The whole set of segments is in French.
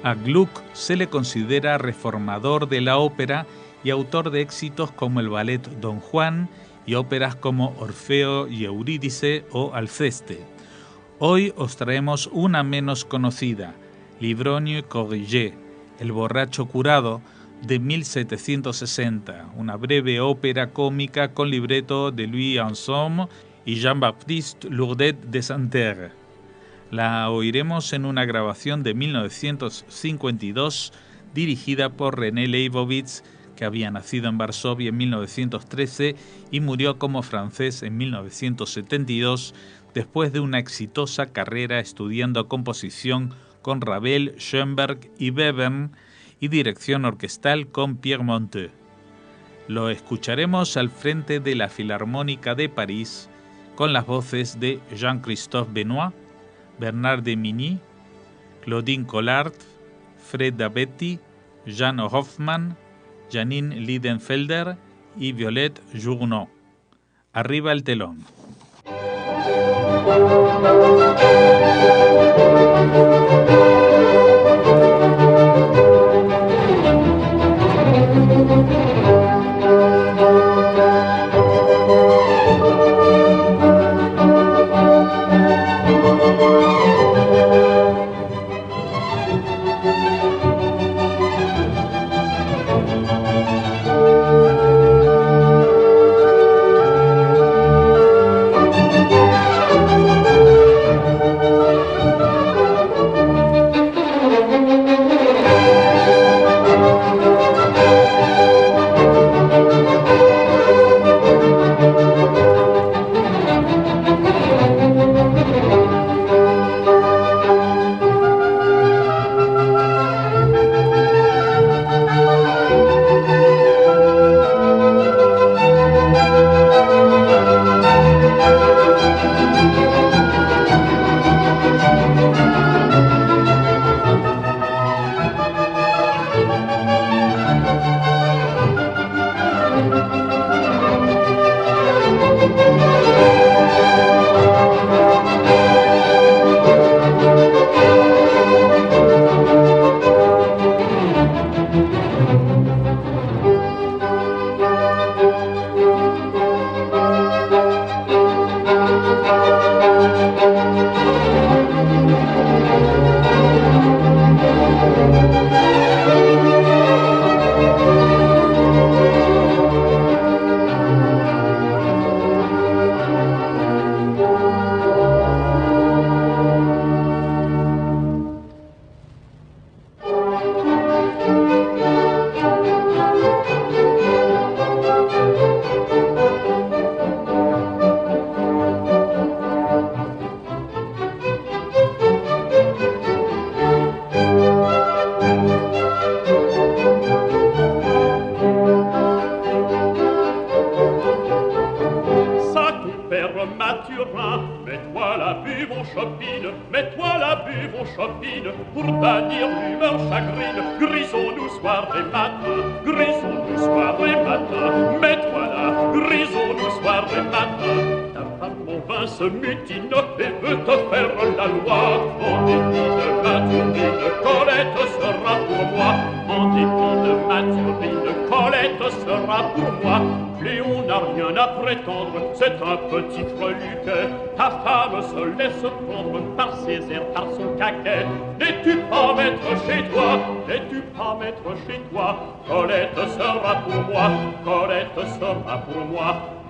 A Gluck se le considera reformador de la ópera y autor de éxitos como el ballet Don Juan y óperas como Orfeo y Eurídice o Alceste. Hoy os traemos una menos conocida, L'Ivrogne corrigé, El borracho curado, de 1760, una breve ópera cómica con libreto de Louis Anselme y Jean-Baptiste Lourdet de Santerre. La oiremos en una grabación de 1952 dirigida por René Leibovitz, que había nacido en Varsovia en 1913 y murió como francés en 1972 después de una exitosa carrera estudiando composición con Ravel, Schoenberg y Webern y dirección orquestal con Pierre Monteux. Lo escucharemos al frente de la Filarmónica de París con las voces de Jean-Christophe Benoit, Bernard Demigny, Claudine Collard, Fred Dabetti, Jan Hoffmann, Janine Liedenfelder y Violette Journow. Arriba el telón.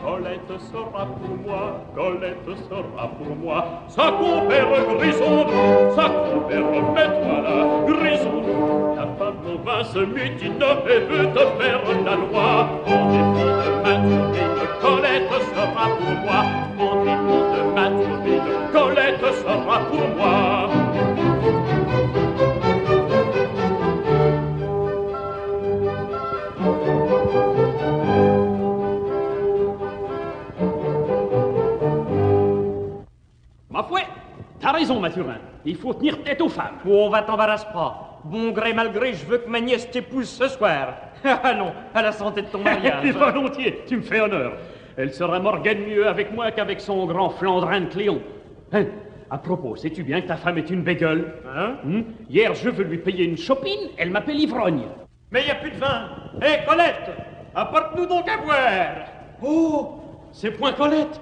Colette sera pour moi, Colette sera pour moi. Sa compère grisons-nous, sa compère mets-toi là, grisons-nous. La femme au vin se mutine et veut te faire la loi. En dépit de ma turbine, Colette sera pour moi. En dépit de ma turbine, Colette sera pour moi. Ma foi, t'as raison, Mathurin. Il faut tenir tête aux femmes. Oh, va t'embarrasse pas. Bon gré, mal gré, je veux que ma nièce t'épouse ce soir. Ah non, à la santé de ton mariage. Volontiers, tu me fais honneur. Elle sera Morgane mieux avec moi qu'avec son grand Flandrin de Cléon. Hein, À propos, sais-tu bien que ta femme est une bégueule? Hier, je veux lui payer une chopine, elle m'appelle ivrogne. Mais il n'y a plus de vin. Hé, Colette, apporte-nous donc à boire. Oh, c'est point Colette,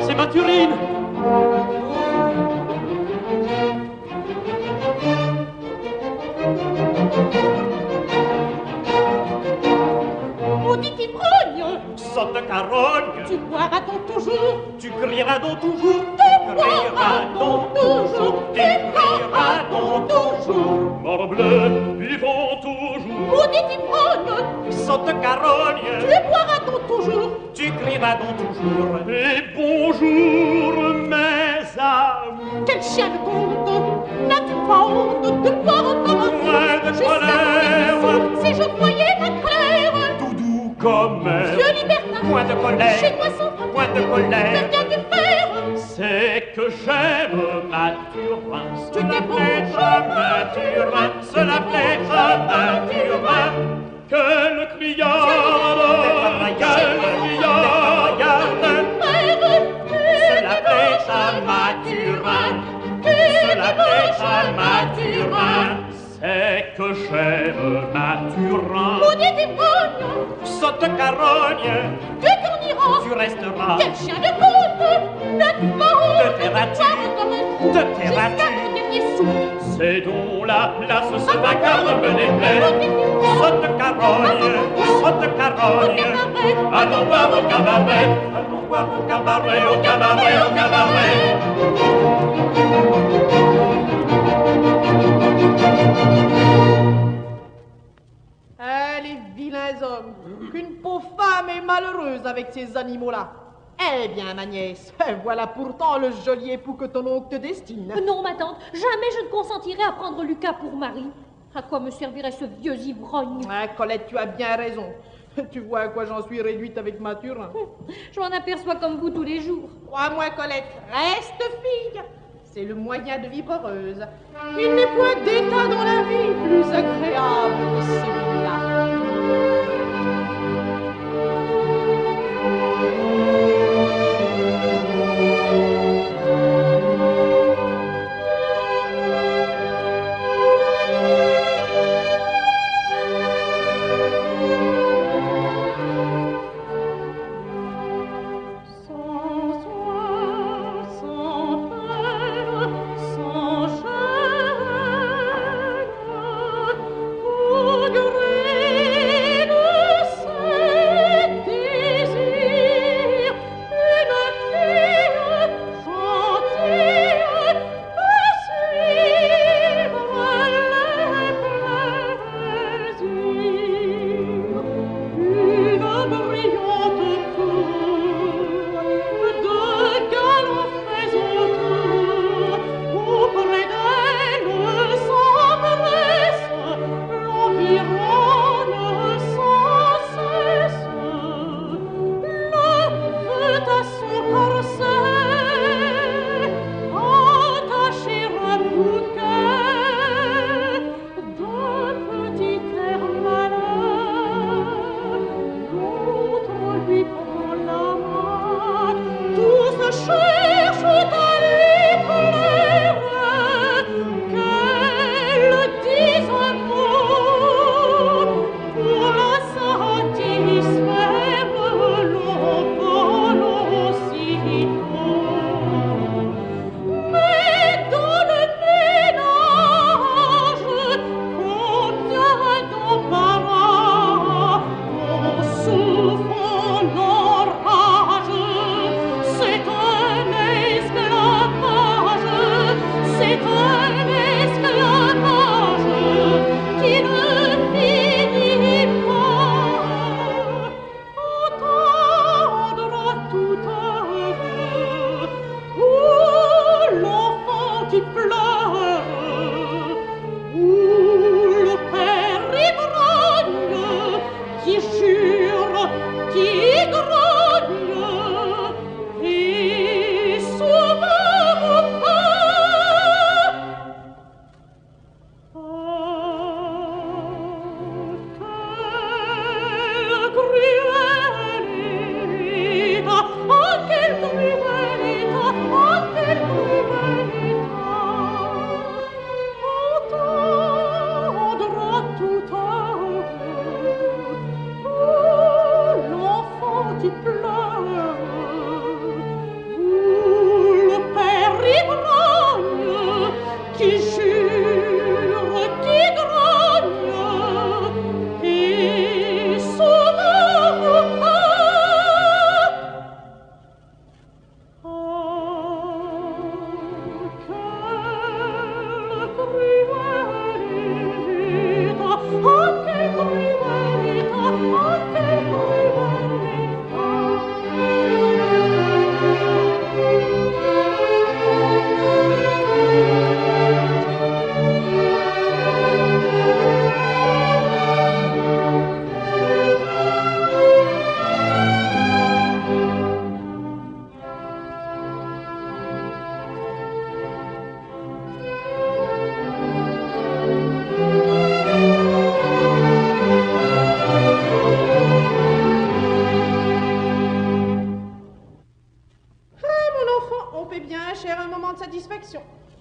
c'est Mathurine. Maudit ivrogne, Sotte carogne, tu boiras donc toujours, tu crieras donc toujours, tu boiras donc toujours, tu crieras donc toujours. Morbleu, vivons toujours. Maudit ivrogne, Sotte carogne, tu boiras donc toujours, tu crieras donc toujours. Et bonjour, mes amis. quel chien de compte, n'as-tu pas honte de boire comme un Point de fou colère. si je voyais ta claire. Tout doux comme Dieu libertin, point de colère, chez moi sans frappe, point de que colère. viens-tu faire? C'est que j'aime Mathurin. Tu t'es beau, Mathurin, cela plaît à Mathurin. Quelle criarde, quelle criarde. Cela plaît à Mathurin, cela plaît à Mathurin. C'est que j'aime Mathurin. Maudit ivrogne, Sotte carogne, tu t'en iras. tu resteras. Quel chien de compte, n'as-tu pas honte Te tairas-tu? de boire comme un fou Te tairas-tu? jusqu'à tes derniers sous? C'est donc la place, ce vacarme me déplaît. Sotte carogne, sotte carogne. Allons voir au cabaret, Allons voir au cabaret, au cabaret, au cabaret. Ah, les vilains hommes, qu'une pauvre femme est malheureuse avec ces animaux-là. Eh bien, ma nièce, voilà pourtant le joli époux que ton oncle te destine. Non, ma tante, jamais je ne consentirai à prendre Lucas pour mari. À quoi me servirait ce vieux ivrogne? Ah, Colette, tu as bien raison. Tu vois à quoi j'en suis réduite avec Mathurin. Je m'en aperçois comme vous tous les jours. Crois-moi, Colette, reste fille. C'est le moyen de vivre heureuse. Il n'est point d'état dans la vie plus agréable que celui-là. Sans soin, sans frère, sans gêne, au gré de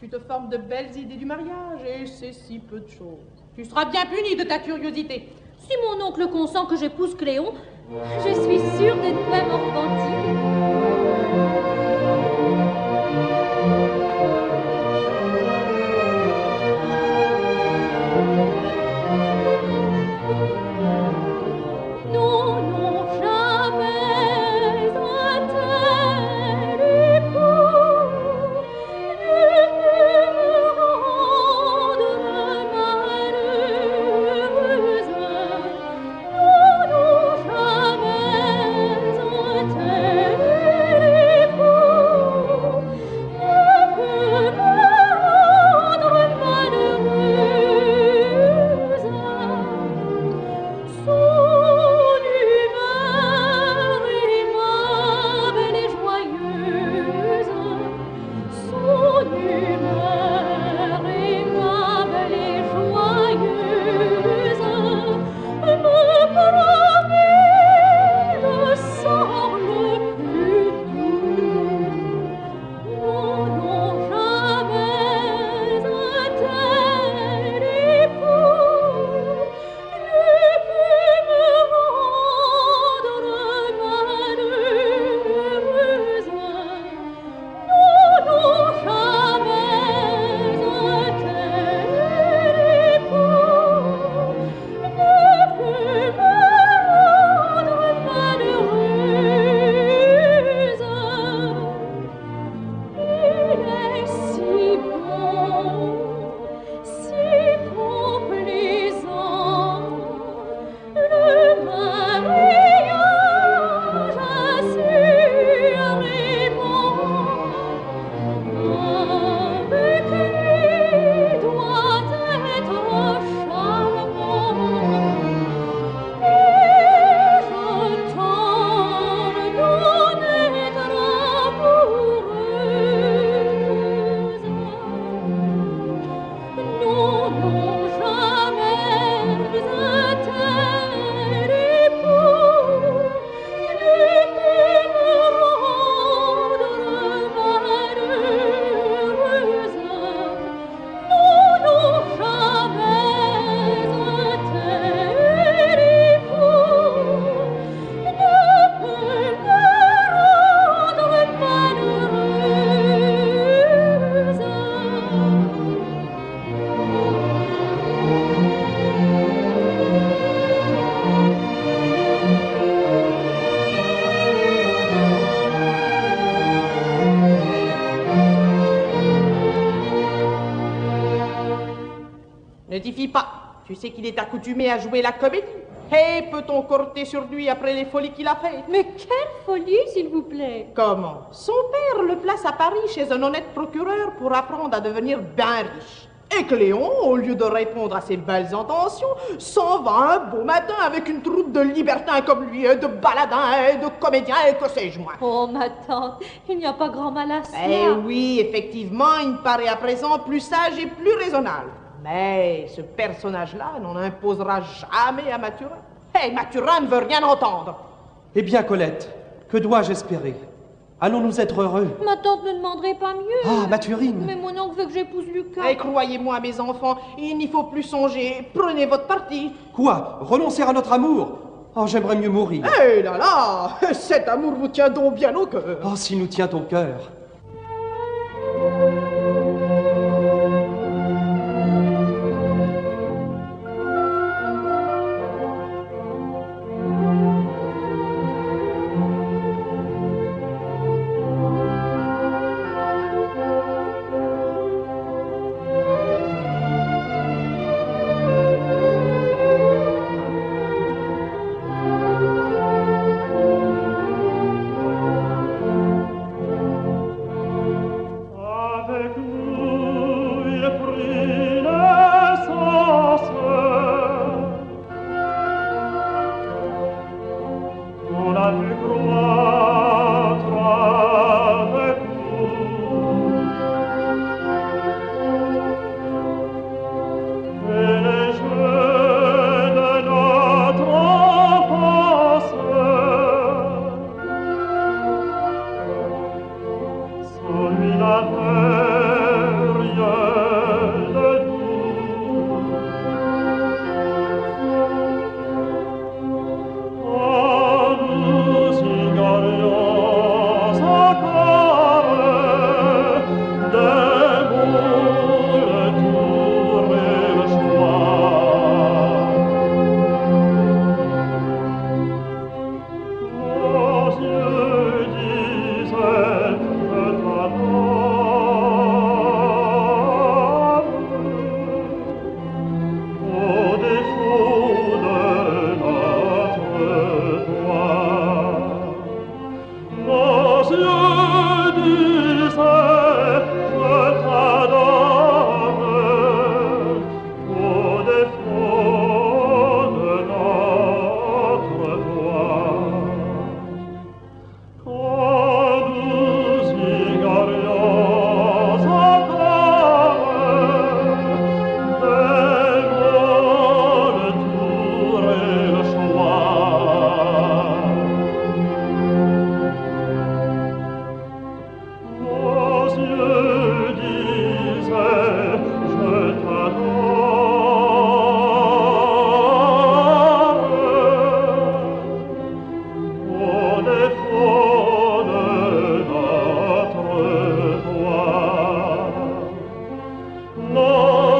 tu te formes de belles idées du mariage, et c'est si peu de choses. Tu seras bien puni de ta curiosité. Si mon oncle consent que j'épouse Cléon, je suis sûre de ne pas m'en repentir. Ne t'y fie pas. Tu sais qu'il est accoutumé à jouer la comédie. Et peut-on compter sur lui après les folies qu'il a faites? Mais quelle folie, s'il vous plaît! Comment? Son père le place à Paris chez un honnête procureur pour apprendre à devenir bien riche. Et Cléon, au lieu de répondre à ses belles intentions, s'en va un beau matin avec une troupe de libertins comme lui, de baladins, de comédiens et que sais-je moi. Oh, ma tante, il n'y a pas grand mal à cela. Eh oui, effectivement, il me paraît à présent plus sage et plus raisonnable. Mais ce personnage-là n'en imposera jamais à Mathurin. Et Mathurin ne veut rien entendre. Eh bien, Colette, que dois-je espérer? Allons-nous être heureux? Ma tante ne demanderait pas mieux. Ah, Mathurine! Mais mon oncle veut que j'épouse Lucas. Et croyez-moi, mes enfants, il n'y faut plus songer. Prenez votre parti. Quoi? Renoncer à notre amour? Oh, j'aimerais mieux mourir. Eh là là, cet amour vous tient donc bien au cœur. Oh, s'il nous tient au cœur.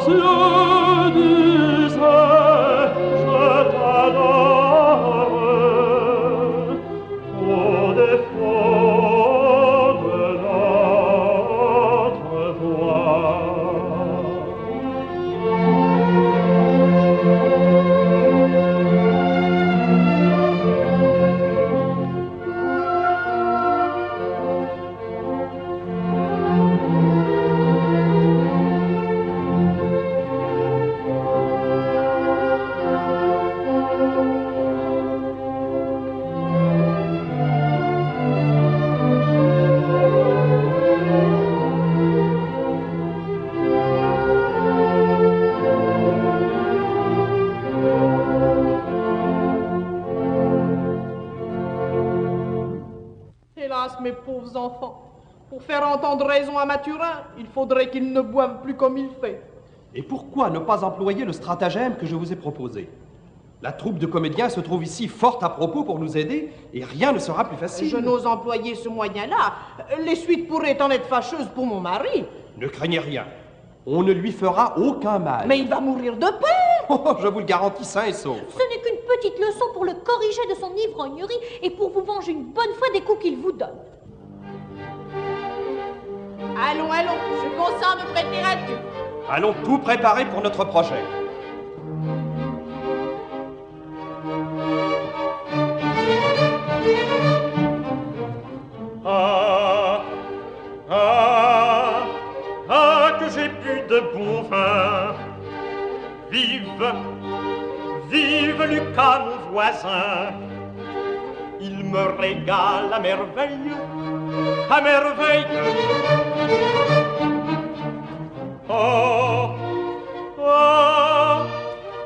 yeux disaient je t'adore au défaut de notre voix. Hélas, mes pauvres enfants, pour faire entendre raison à Mathurin, il faudrait qu'ils ne boivent plus comme il fait. Et pourquoi ne pas employer le stratagème que je vous ai proposé? La troupe de comédiens se trouve ici fort à propos pour nous aider et rien ne sera plus facile. Je n'ose employer ce moyen-là. Les suites pourraient en être fâcheuses pour mon mari. Ne craignez rien. On ne lui fera aucun mal. Mais il va mourir de peur. Oh, je vous le garantis sain et sauf. Ce n'est qu'une petite leçon pour le corriger de son ivrognerie et pour vous venger une bonne fois des coups qu'il vous donne. Allons, allons, je consens à me prêter à Dieu. Allons tout préparer pour notre projet. Que j'ai bu de bon vin. Vive, vive Lucas mon voisin. Il me régale à merveille, à merveille. Oh, oh,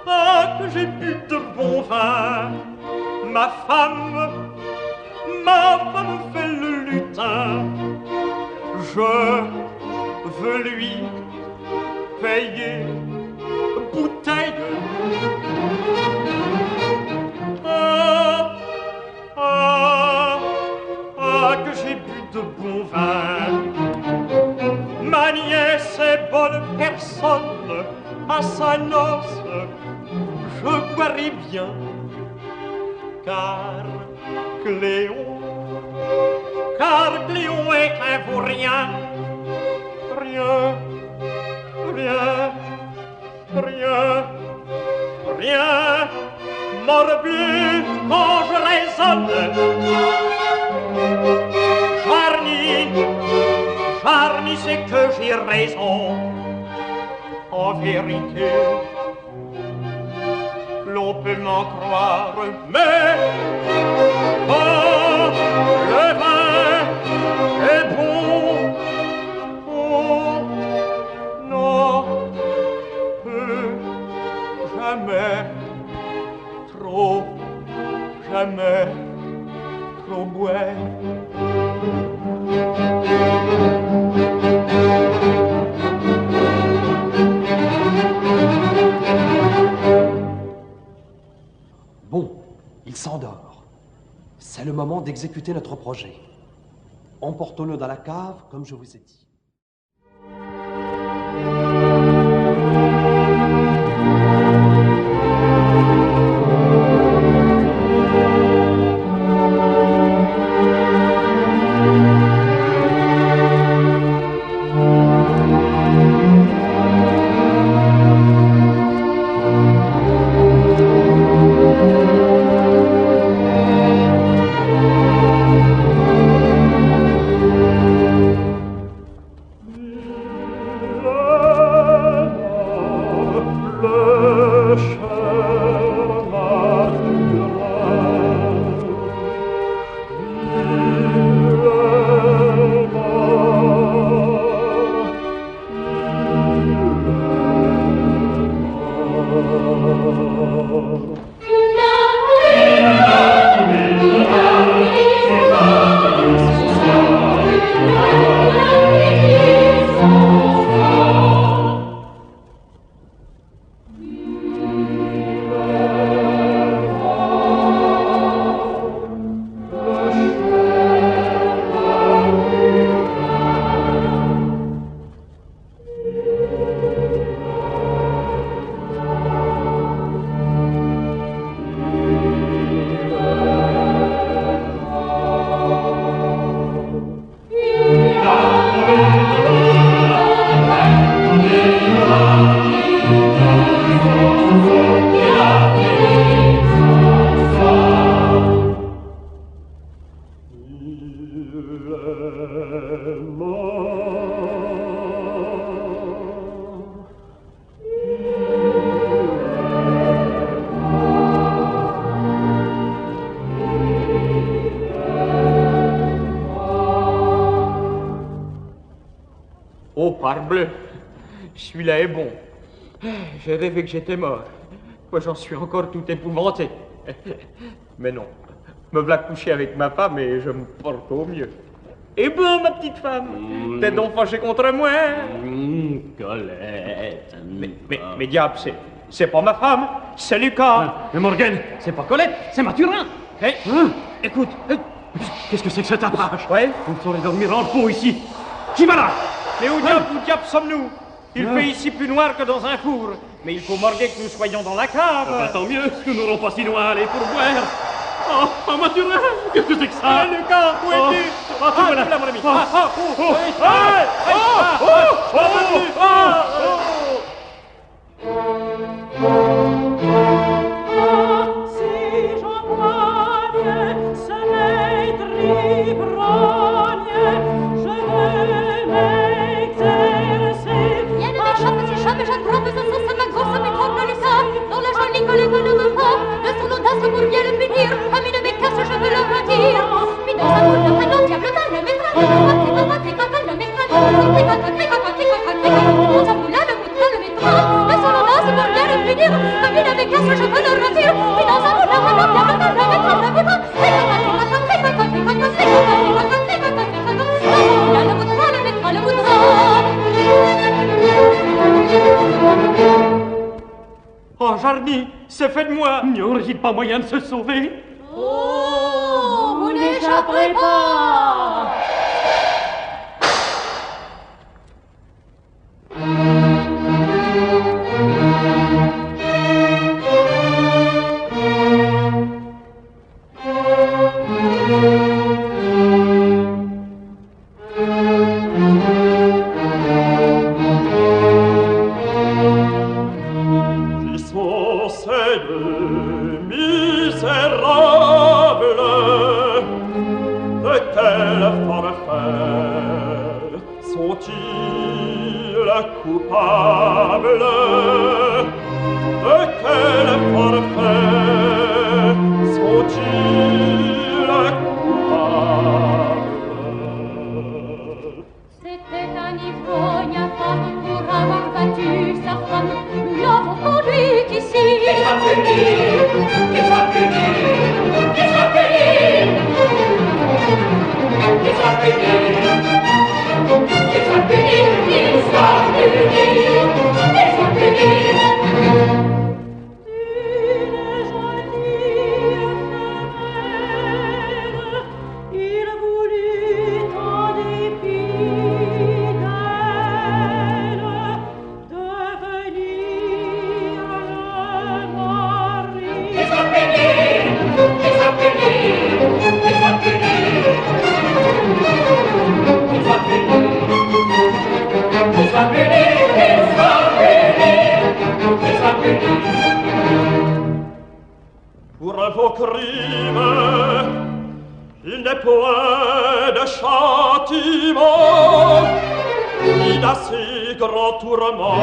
oh, que j'ai bu de bon vin. Ma femme fait le lutin. Je veux lui payer bouteille. Ah, ah, ah, que j'ai bu de bon vin. Ma nièce est bonne personne, à sa noce, je boirai bien, car Cléon est un vaurien. Rien, rien, rien, rien, morbleu quand je raisonne. Charny, c'est que j'ai raison. En vérité, l'on peut m'en croire, mais oh, le vin est bon. Oh, non, peut jamais trop boire. Bon, il s'endort. C'est le moment d'exécuter notre projet. Emportons-le dans la cave, comme je vous ai dit. parbleu, celui-là est bon. J'ai rêvé que j'étais mort. Moi, j'en suis encore tout épouvanté. Mais non, me voilà couché avec ma femme et je me porte au mieux. Eh ben, ma petite femme, t'es donc fâchée contre moi? Colette. Mais diable, c'est pas ma femme, c'est Lucas. Mais Morgane, c'est pas Colette, c'est Mathurin. Hey, écoute, Qu'est-ce que c'est que cet tapage? ouais? On saurait dormir en repos ici. Qui va là? Mais où diable sommes-nous? Il fait ici plus noir que dans un four. Mais il faut morguer que nous soyons dans la cave. Tant mieux, nous n'aurons pas si loin à aller pour boire. Oh, Mathurin, qu'est-ce que c'est que ça? Lucas, où es-tu? voilà. Là, mon ami. Si j'empoigne soleil tribrogne, je veux m'exercer. Viens de mes chambres, ces chambres, j'attrape sa sauce, ma grosse métropole Lucas. Dans la jolie Colette ne me pas, de son audace pour bien le punir. Comme une bécasse, je veux le rôtir. Puis dans un bout de panneau, diable dans le métral, le métral, dans un bout là, le bout le métral, de son audace pour bien le punir. Comme une bécasse, je veux le rôtir. Puis dans un bout de panneau, diable dans le métral, le métral, Oh, Jarny, c'est fait de moi. N'y aurait-il pas moyen de se sauver? Oh, vous n'échapperez pas! Qui sont ces deux misérables? De quel forfait sont-ils coupables? De quel forfait sont-ils coupables? C'était un ivrogne infâme pour avoir battu sa femme. Nous l'avons conduit ici. Qu'il soit puni, qu'il soit puni, qu'il soit puni, qu'il soit puni, qu'il soit puni, qu'il soit puni, qu'il soit puni. Il voulut en dépit d'elle devenir le mari. Qu'il soit puni, qu'il soit puni, qu'il soit puni, qu'il soit puni, qu'il soit puni, qu'il soit puni. Pour vos crimes, il n'est point de châtiment, ni d'assez grand tourment.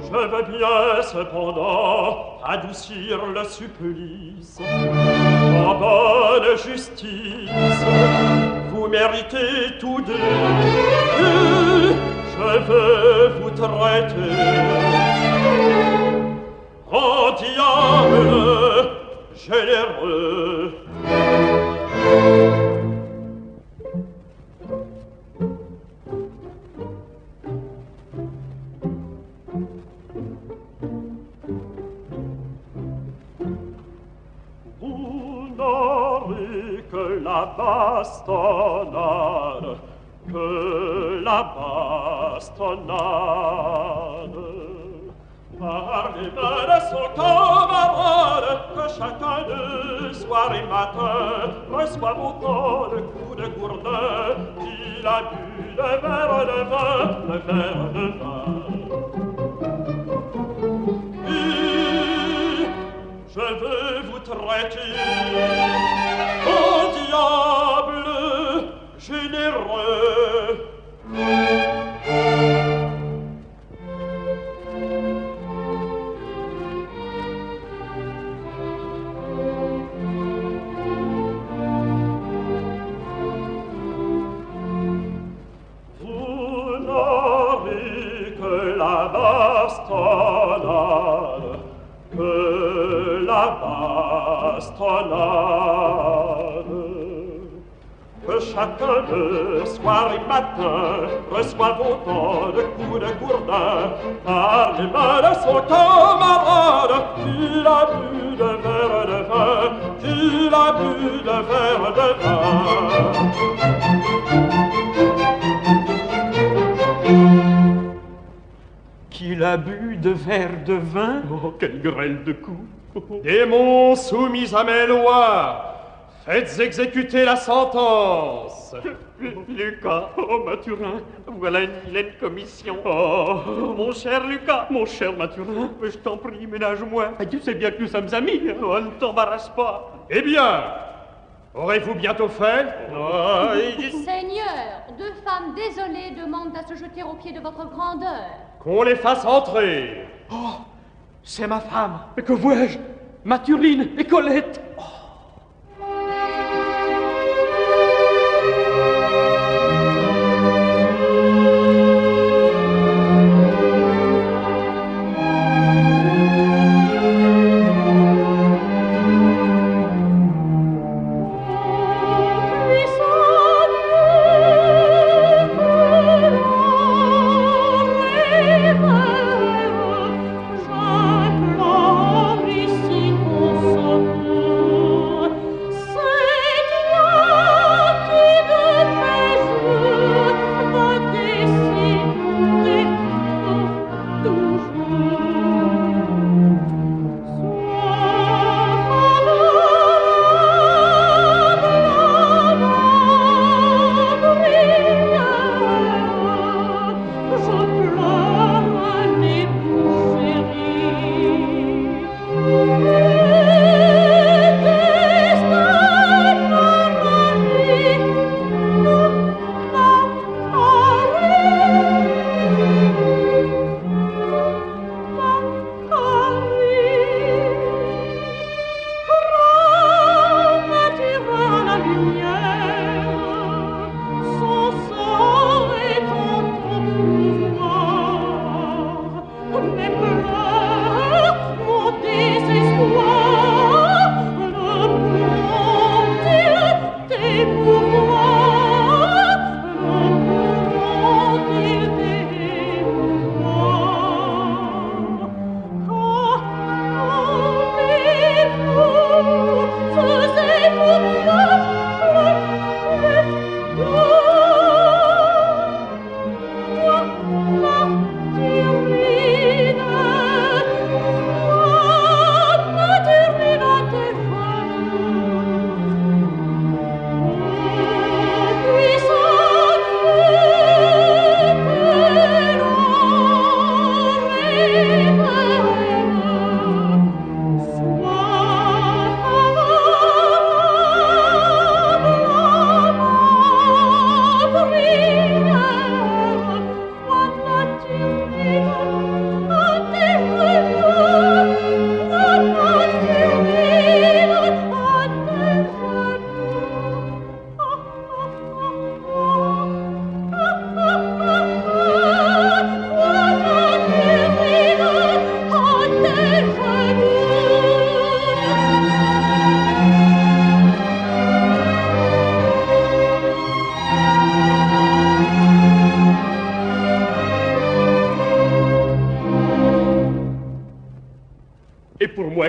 Je veux bien cependant adoucir le supplice. En bonne justice, vous méritez tous deux. Je veux vous traiter en diable généreux. Vous n'aurez que la bastonnade, que la bastonnade. Par les mains de son camarade, que chacun de soir et matin reçoive autant de coups de gourdin qu'il a bu le verre de vin, le verre de vin. Et je veux vous traiter au diable généreux. Vous bastonnade, que la bastonnade. Que chacun de soir et matin reçoive autant de coups de gourdin par les mains de son camarade qu'il a bu de verre de vin, qu'il a bu de verre de vin. Qu'il a bu de verre de vin? Oh, quelle grêle de coups! Démons soumis à mes lois, faites exécuter la sentence. Lucas, Oh, Mathurin, voilà une vilaine commission. oh, Mon cher Lucas, mon cher Mathurin, je t'en prie, ménage-moi. tu sais bien que nous sommes amis. Oh, ne t'embarrasse pas. Eh bien, aurez-vous bientôt fait? Oh, Seigneur, deux femmes désolées demandent à se jeter aux pieds de votre grandeur. Qu'on les fasse entrer. oh, c'est ma femme. Mais que vois-je? Mathurine et Colette.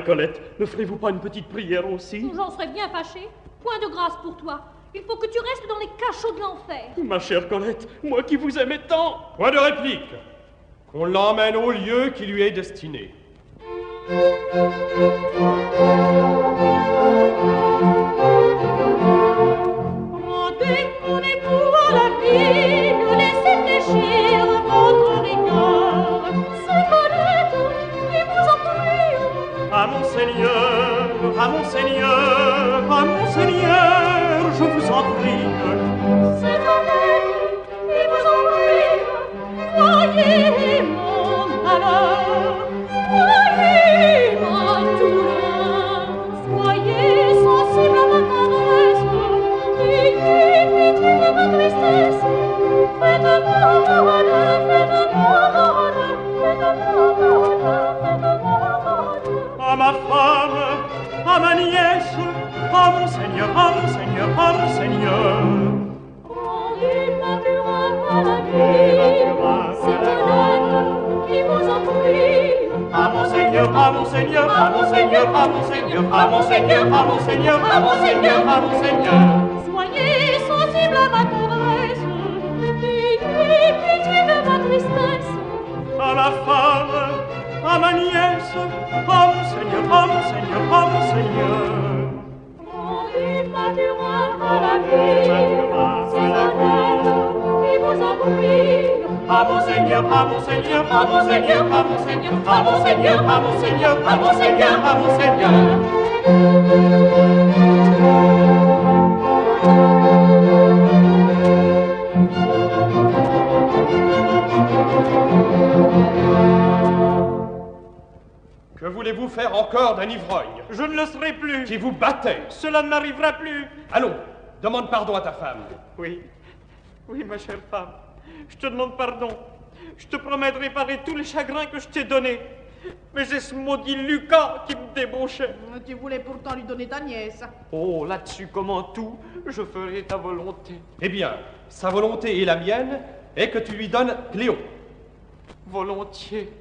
Colette, ne ferez-vous pas une petite prière aussi? J'en serais bien fâchée. Point de grâce pour toi. Il faut que tu restes dans les cachots de l'enfer. Ma chère Colette, moi qui vous aimais tant. Point de réplique. Qu'on l'emmène au lieu qui lui est destiné. Rendez mon époux à la vie, laissez fléchir votre rigueur. C'est Colette qui vous en prie. À mon Seigneur, à mon Seigneur, à mon Seigneur, je vous en prie. C'est Colette qui vous en prie. Voyez mon malheur, voyez ma douleur. Soyez sensible à ma tendresse, ayez pitié de ma tristesse. Faites-moi pardonner, faites-moi pardonner. à mon Seigneur, à mon Seigneur, à mon Seigneur, à mon Seigneur, à mon Seigneur, à mon Seigneur, à mon Seigneur. Soyez sensible à ma tendresse, ayez pitié de ma tristesse. À la femme, à ma nièce, à mon Seigneur, à mon Seigneur, à mon Seigneur. Rendez Fatima à la vie, c'est la terre qui vous en prie. À mon Seigneur, à mon Seigneur, à mon Seigneur, à mon Seigneur, à mon Seigneur, à mon Seigneur, à mon Seigneur, à mon Seigneur. Que voulez-vous faire encore d'un ivrogne Je ne le serai plus. qui vous battait? Cela ne m'arrivera plus. Allons, demande pardon à ta femme. Oui, oui, ma chère femme. Je te demande pardon. Je te promets de réparer tous les chagrins que je t'ai donnés. Mais c'est ce maudit Lucas qui me débauchait. Tu voulais pourtant lui donner ta nièce. Oh, là-dessus, comment tout, je ferai ta volonté. Eh bien, sa volonté et la mienne est que tu lui donnes Cléon. Volontiers.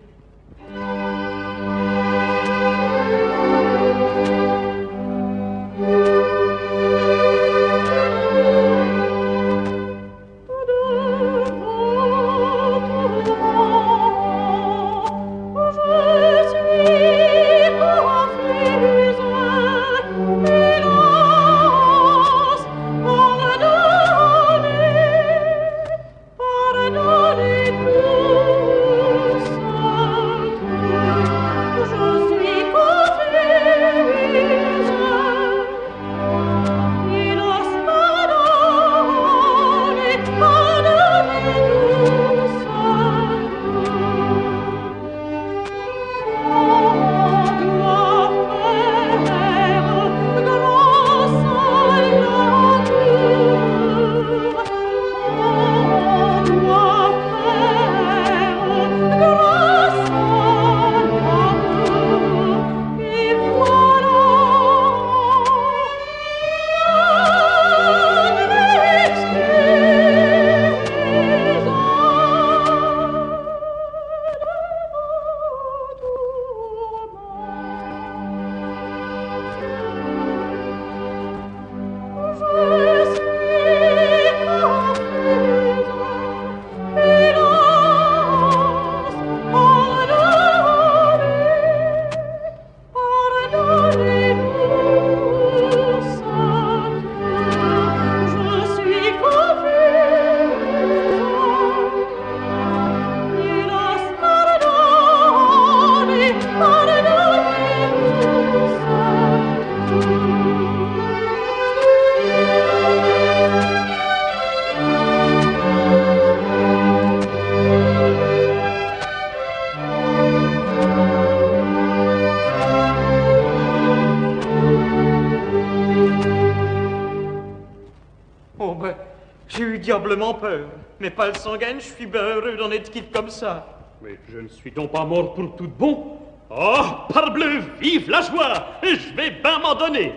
Diablement peur. Mais pas le sanguine, je suis bien heureux d'en être quitte comme ça. Mais je ne suis donc pas mort pour tout de bon. Oh, parbleu, vive la joie! Je vais bien m'en donner.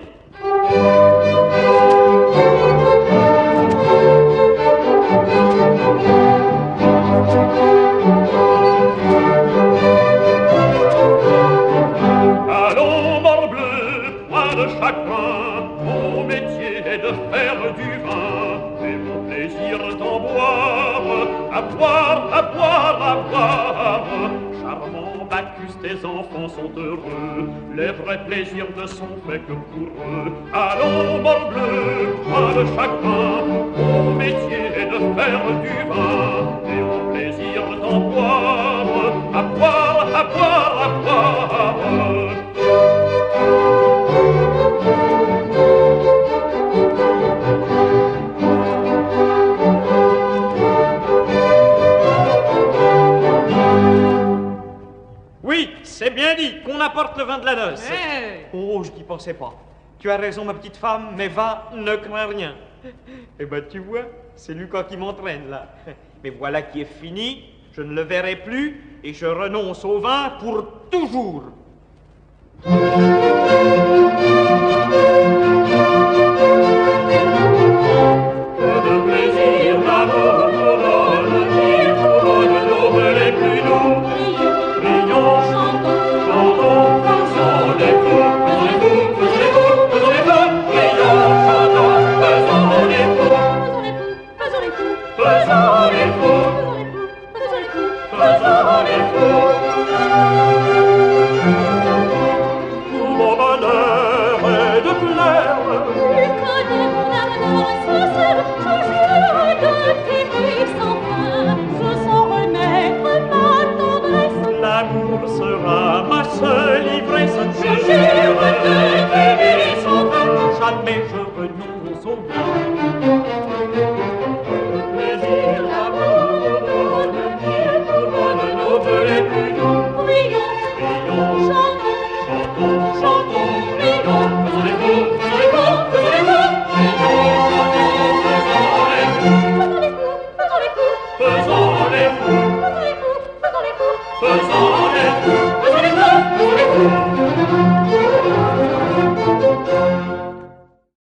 Allons, morbleu, point de chagrin, mon métier est de faire du vin, et mon plaisir d'en boire, à boire, à boire, à boire. Charmant Bacchus, tes enfants sont heureux, les vrais plaisirs ne sont faits que pour eux. Allons, morbleu, point de chagrin, mon métier est de faire du vin, et mon plaisir d'en boire, à boire, à boire, à boire. Oui, c'est bien dit, qu'on apporte le vin de la noce. Hey. Oh, je n'y pensais pas. Tu as raison, ma petite femme, mais va, ne crains rien. Eh ben, tu vois, c'est Lucas qui m'entraîne, là. Mais voilà qui est fini, je ne le verrai plus, et je renonce au vin pour toujours.